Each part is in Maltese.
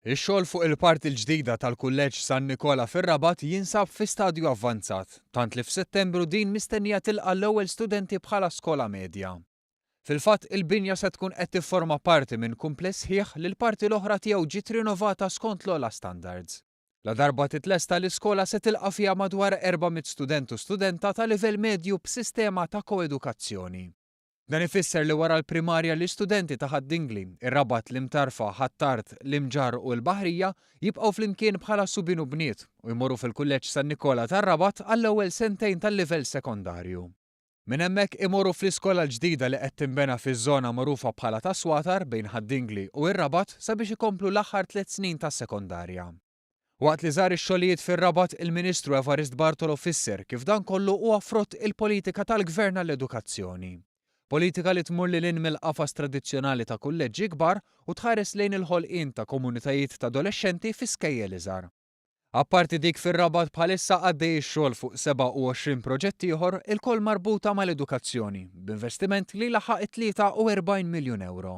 Ix-xogħol fuq il-parti l-ġdida tal-Kulleġġ San Nikola fir-Rabat jinsab fi stadju avvanzat, tant li f'Settembru din mistennija tilqa' l-ewwel studenti bħala skola medja. Fil-fatt il-binja se tkun qed tifforma parti minn kumpless sħiħ li l-parti l-oħra tiegħu ġiet rinnovata skont l-ogħla standards. La darba titlesta l-iskola se tilqa' fiha madwar 400 student u studenta ta' livell medju b'sistema ta' koedukazzjoni. Dan ifisser li wara l-primarja li studenti ta' Ħaddingli, ir-Rabat, l-Imtarfa, Ħattart, l-Imġar u l-Baħrija jibqgħu flimkien bħala subin u bniet u jmorru fil-Kulleġġ San Nikola tar-Rabat għall-ewwel sentejn tal-livell sekondarju. Minn hemmhekk imorru fl-iskola l-ġdida li qed tinbena fiż-żona magħrufa bħala ta' Swatar bejn Ħaddingli u r-Rabat sabiex ikomplu l-aħħar 3 snin tas-sekondarja. Waqt li żar ix-xogħlijiet fir-Rabat il-Ministru Evarist Bartolo fisser kif dan kollu huwa frott il-politika tal-Gvern għall-Edukazzjoni. Politika li tmur lil hinn mill-qafas tradizzjonali ta' kulleġġi kbar u tħares lejn il-ħolqien ta' komunitajiet ta' adolexxenti fi skejjel iżgħar. Apparti dik fir-Rabat bħalissa għaddej ix-xogħol fuq 27 proġetti ieħor ilkoll marbuta mal-edukazzjoni b'investiment li laħaq 43 miljun euro.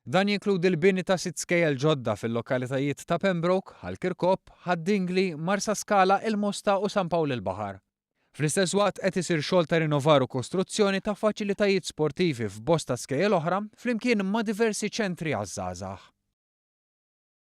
Dan jinkludi l-bini ta' 6 skejjel ġodda fil-lokalitajiet ta' Pembroke, Ħall-Kirkop, Ħaddingli, Marsa Skala, Il-Mosta u San Pawl il-Baħar. Fl-istess waqt qed isir xogħol ta' rinnovar u kostruzzjoni ta' faċilitajiet sportivi f'bosta skejjel oħra flimkien ma' diversi ċentri għaż-żgħażagħ.